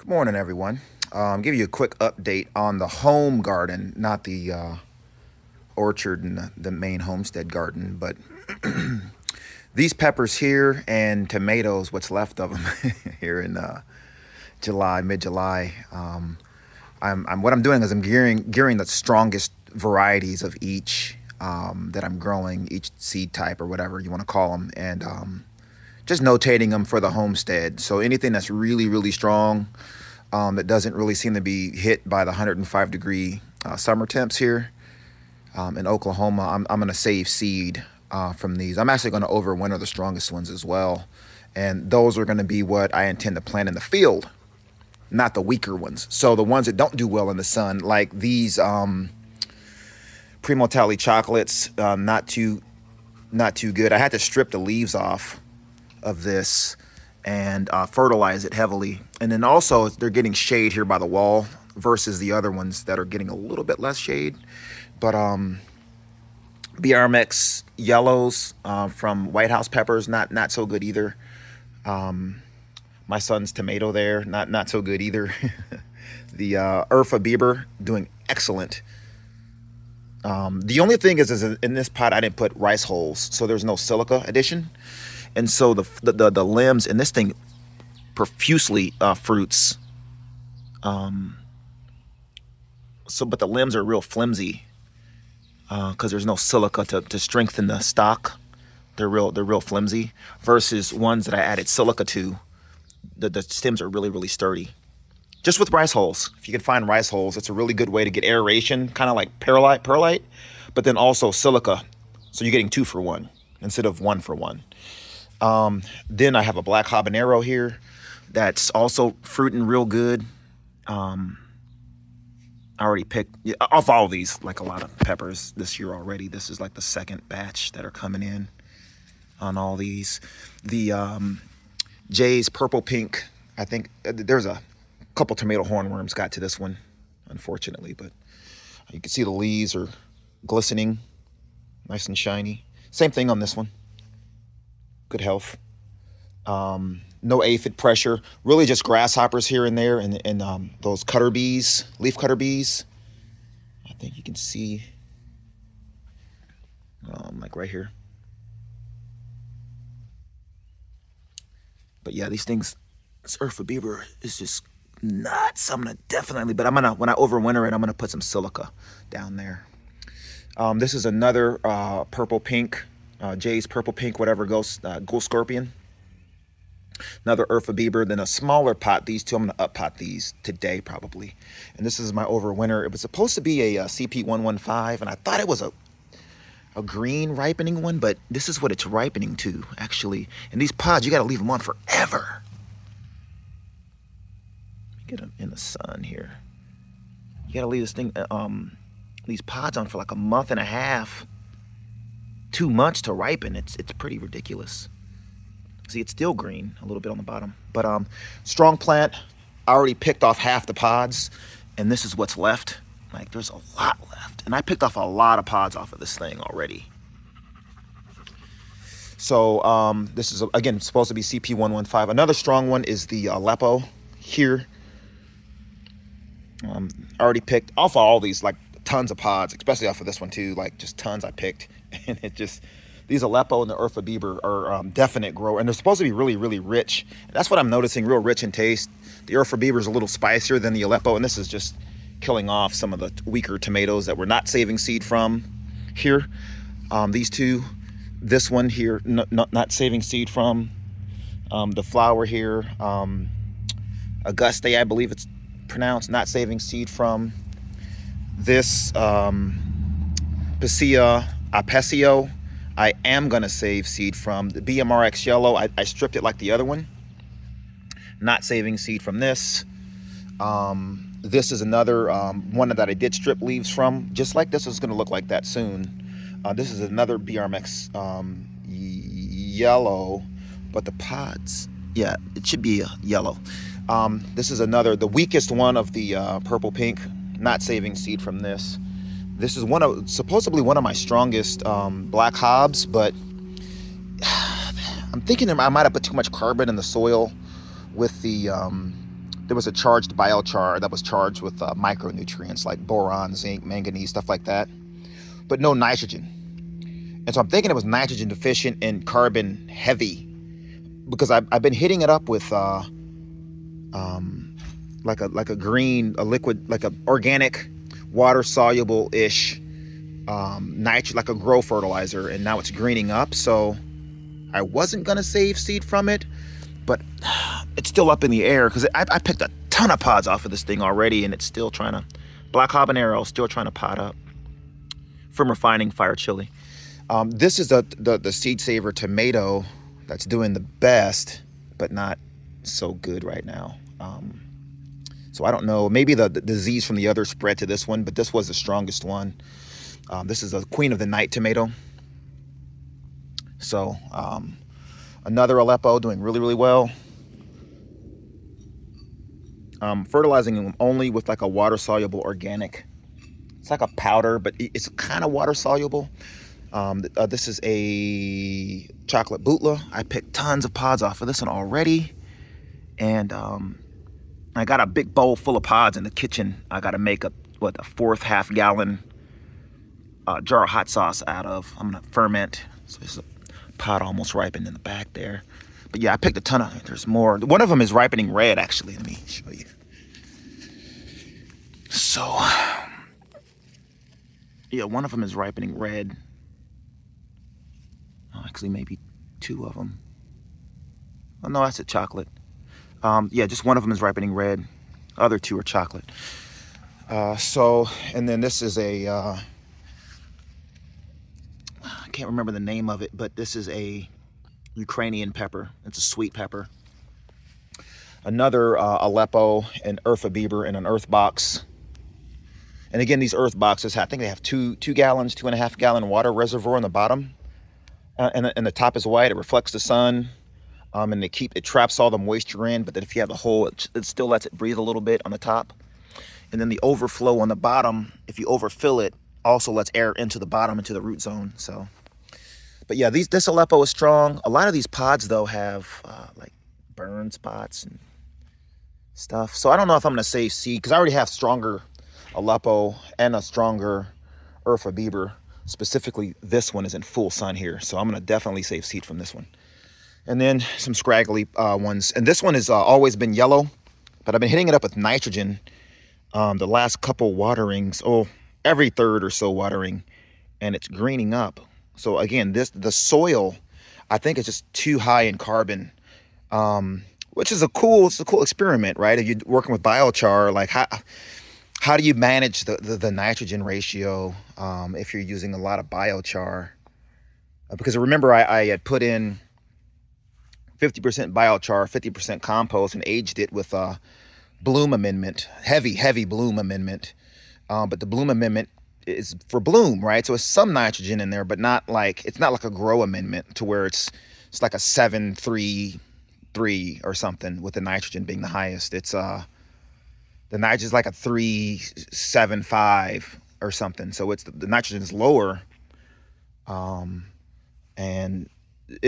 Good morning, everyone. Give you a quick update on the home garden, not the orchard and the main homestead garden, but these peppers here and tomatoes, what's left of them here in July, mid-July. What I'm doing is I'm gearing the strongest varieties of each that I'm growing, each seed type or whatever you want to call them, and just notating them for the homestead. So anything that's really, really strong, that doesn't really seem to be hit by the 105-degree summer temps here in Oklahoma, I'm going to save seed from these. I'm actually going to overwinter the strongest ones as well. And those are going to be what I intend to plant in the field, not the weaker ones. So the ones that don't do well in the sun, like these Primo Tally chocolates, not too good. I had to strip the leaves off of this and fertilize it heavily. And then also they're getting shade here by the wall versus the other ones that are getting a little bit less shade. But BRMX yellows from White House peppers, not so good either. My son's tomato there, not so good either. The Urfa Bieber doing excellent. The only thing is in this pot I didn't put rice hulls, so there's no silica addition. And so the limbs in this thing profusely fruits. But the limbs are real flimsy because there's no silica to strengthen the stock. They're real flimsy. Versus ones that I added silica to, the stems are really, really sturdy. Just with rice hulls. If you can find rice hulls, it's a really good way to get aeration, kind of like perlite, but then also silica. So you're getting 2 for 1 instead of 1 for 1. Then I have a black habanero here that's also fruiting real good. I already picked off all of these, like a lot of peppers this year already. This is like the second batch that are coming in on all these. The Jay's purple pink, I think there's a couple tomato hornworms got to this one, unfortunately, but you can see the leaves are glistening, nice and shiny. Same thing on this one. Good health. No aphid pressure. Really just grasshoppers here and there, and those cutter bees, leaf cutter bees. I think you can see, like right here. But yeah, these things, this Urfa Bieber is just nuts. I'm gonna definitely, but when I overwinter it, I'm gonna put some silica down there. This is another purple pink. Jay's purple pink, whatever, ghost scorpion. Another Urfa Bieber, then a smaller pot. These two, I'm going to up pot these today probably. And this is my overwinter. It was supposed to be a CP115, and I thought it was a green ripening one, but this is what it's ripening to, actually. And these pods, you got to leave them on forever. Get them in the sun here. You got to leave this thing, these pods on for like a month and a half. 2 months to ripen. It's pretty ridiculous. See, it's still green a little bit on the bottom, but strong plant. I already picked off half the pods, and this is what's left. Like, there's a lot left, and I picked off a lot of pods off of this thing already. So this is again supposed to be CP115. Another strong one is the Aleppo here. I already picked off all these, like tons of pods, especially off of this one too, like just tons I picked. And it just, these Aleppo and the Urfa Bieber are definite grower, and they're supposed to be really, really rich. That's what I'm noticing, real rich in taste. The Urfa Bieber is a little spicier than the Aleppo, and this is just killing off some of the weaker tomatoes that we're not saving seed from here. These two, this one here, not saving seed from. The flower here, Auguste, I believe it's pronounced, not saving seed from. This Passia Apesio, I am going to save seed from. The BMRX yellow, I stripped it like the other one. Not saving seed from this. This is another one that I did strip leaves from. Just like this is going to look like that soon. This is another BRMX yellow, but the pods, yeah, it should be yellow. This is another, the weakest one of the purple pink. Not saving seed from this. This is supposedly one of my strongest black hobs, but I'm thinking I might have put too much carbon in the soil with the there was a charged biochar that was charged with micronutrients like boron, zinc, manganese, stuff like that, but no nitrogen. And so I'm thinking it was nitrogen deficient and carbon heavy, because I've been hitting it up with like a green, a liquid, like a organic, water soluble ish nitrogen, like a grow fertilizer, and now it's greening up. So I wasn't gonna save seed from it, but it's still up in the air because I picked a ton of pods off of this thing already, and it's still trying to, black habanero still trying to pod up from refining fire chili. This is the seed saver tomato that's doing the best, but not so good right now. So I don't know, maybe the disease from the other spread to this one, but this was the strongest one. This is a Queen of the Night tomato. So another Aleppo doing really, really well. Fertilizing them only with like a water soluble organic. It's like a powder, but it's kind of water soluble. This is a chocolate bootla. I picked tons of pods off of this one already. And I got a big bowl full of pods in the kitchen. I got to make a fourth half-gallon jar of hot sauce out of. I'm going to ferment. So there's a pod almost ripened in the back there. But yeah, I picked a ton of, there's more. One of them is ripening red, actually. Let me show you. So, yeah, one of them is ripening red. Actually, maybe two of them. Oh, no, that's a chocolate. Yeah, just one of them is ripening red. Other two are chocolate. And then this is a, I can't remember the name of it, but this is a Ukrainian pepper. It's a sweet pepper. Another Aleppo, an Eartha Bieber, and an earth box. And again, these earth boxes, I think they have 2 gallons, 2.5 gallon water reservoir on the bottom. And the top is white. It reflects the sun. And it traps all the moisture in, but then if you have the hole, it still lets it breathe a little bit on the top. And then the overflow on the bottom, if you overfill it, also lets air into the bottom, into the root zone. So, but yeah, this Aleppo is strong. A lot of these pods though have like burn spots and stuff. So I don't know if I'm gonna save seed because I already have stronger Aleppo and a stronger Eartha Bieber. Specifically, this one is in full sun here, so I'm gonna definitely save seed from this one. And then some scraggly ones. And this one has always been yellow, but I've been hitting it up with nitrogen the last couple waterings, every third or so watering, and it's greening up. So again, the soil, I think is just too high in carbon, which is a cool experiment, right? If you're working with biochar, like how do you manage the nitrogen ratio if you're using a lot of biochar? Because remember, I had put in 50% biochar, 50% compost, and aged it with a bloom amendment, heavy bloom amendment. But the bloom amendment is for bloom, right? So it's some nitrogen in there, but it's not like a grow amendment to where it's like a 7-3-3 or something, with the nitrogen being the highest. It's the nitrogen is like a 3-7-5 or something. So it's the nitrogen is lower, and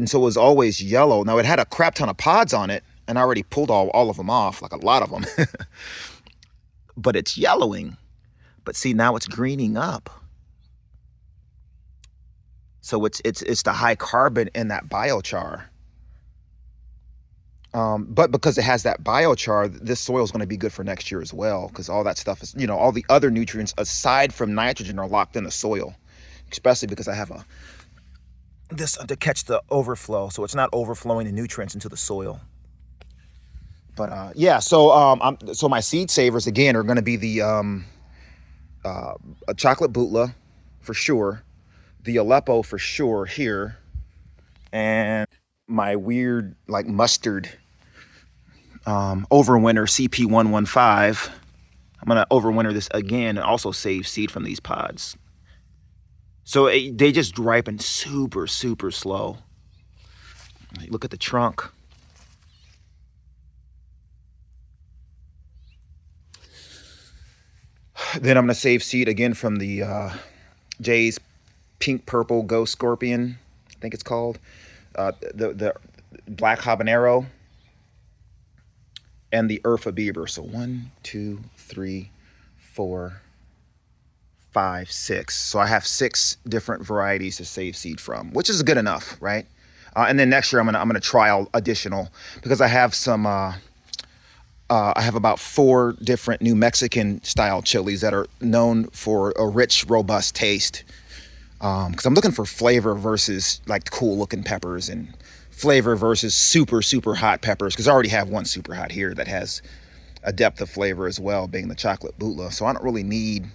so it was always yellow. Now it had a crap ton of pods on it, and I already pulled all of them off, like a lot of them. But it's yellowing. But see, now it's greening up. So it's the high carbon in that biochar. But because it has that biochar, this soil is going to be good for next year as well, because all that stuff is, all the other nutrients aside from nitrogen are locked in the soil, especially because I have this to catch the overflow, so it's not overflowing the nutrients into the soil. But yeah, so my seed savers again are going to be the a chocolate bootla for sure, the Aleppo for sure here, and my weird like mustard overwinter CP115. I'm gonna overwinter this again and also save seed from these pods. So they just ripen super slow. Look at the trunk. Then I'm gonna save seed again from the Jay's Pink Purple Ghost Scorpion, I think it's called. The black habanero. and the Urfa Bieber. So 1, 2, 3, 4, 5, 6. So I have 6 different varieties to save seed from, which is good enough, right? And then next year I'm gonna try additional, because I have some. I have about 4 different New Mexican style chilies that are known for a rich, robust taste. Because I'm looking for flavor versus like cool looking peppers, and flavor versus super, super hot peppers. Because I already have one super hot here that has a depth of flavor as well, being the chocolate Butla. So I don't really need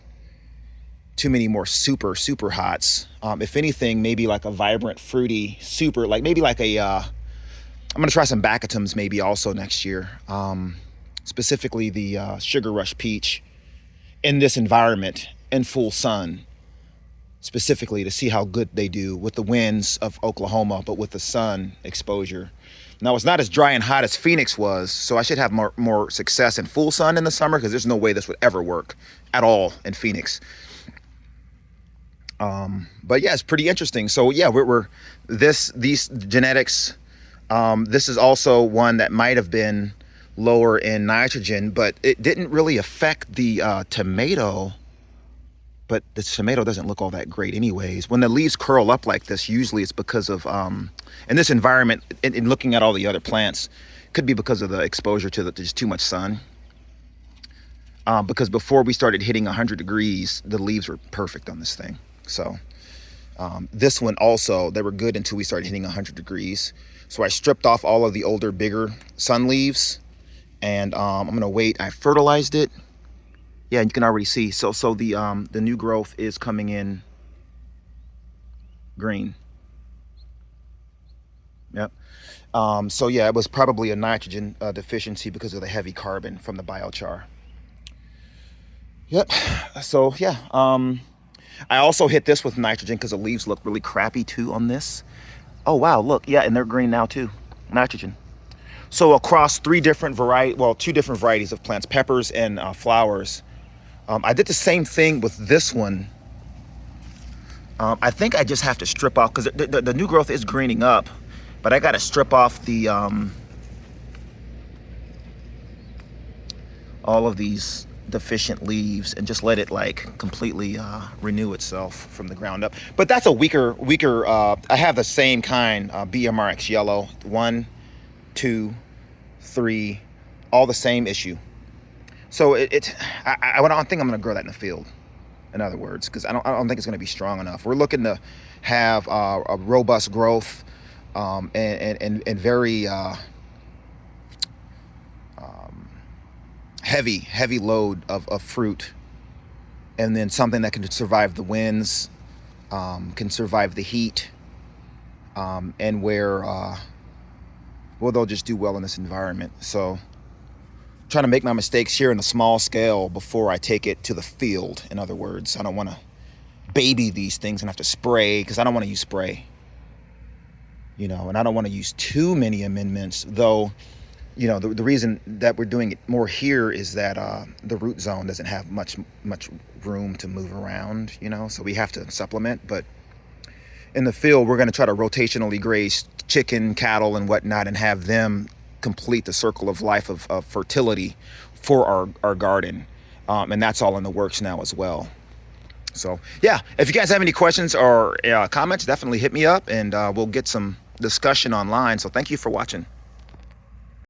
too many more super, super hots. If anything, maybe like a vibrant, fruity, super, like maybe like a, I'm going to try some Bacatums maybe also next year. Specifically the Sugar Rush Peach in this environment in full sun, specifically to see how good they do with the winds of Oklahoma, but with the sun exposure. Now, it's not as dry and hot as Phoenix was, so I should have more success in full sun in the summer, because there's no way this would ever work at all in Phoenix. But yeah, it's pretty interesting. So yeah, these genetics. This is also one that might have been lower in nitrogen, but it didn't really affect the tomato. But the tomato doesn't look all that great anyways. When the leaves curl up like this, usually it's because of, in this environment, in looking at all the other plants, could be because of the exposure to just too much sun. Because before we started hitting 100 degrees, the leaves were perfect on this thing. So this one also, they were good until we started hitting 100 degrees. So I stripped off all of the older, bigger sun leaves, and I'm gonna wait. I fertilized it. Yeah, you can already see. So the new growth is coming in green. Yep. So yeah, it was probably a nitrogen deficiency because of the heavy carbon from the biochar. Yep. So yeah. I also hit this with nitrogen because the leaves look really crappy too on this. Oh wow, look, yeah, and they're green now too. Nitrogen. So across 2 different varieties of plants, peppers and flowers. I did the same thing with this one. I think I just have to strip off, because the new growth is greening up, but I got to strip off the all of these deficient leaves and just let it like completely renew itself from the ground up. But that's a weaker. I have the same kind, BMRX yellow, 1, 2, 3, all the same issue. So I don't think I'm going to grow that in the field. In other words, because I don't think it's going to be strong enough. We're looking to have a robust growth and very heavy load of fruit, and then something that can survive the winds, can survive the heat, and where they'll just do well in this environment. So trying to make my mistakes here in a small scale before I take it to the field. In other words, I don't want to baby these things and have to spray, because I don't want to use spray, and I don't want to use too many amendments, though. The reason that we're doing it more here is that the root zone doesn't have much room to move around, so we have to supplement. But in the field, we're going to try to rotationally graze chicken, cattle, and whatnot, and have them complete the circle of life of fertility for our garden. And that's all in the works now as well. So yeah, if you guys have any questions or comments, definitely hit me up, and we'll get some discussion online. So thank you for watching.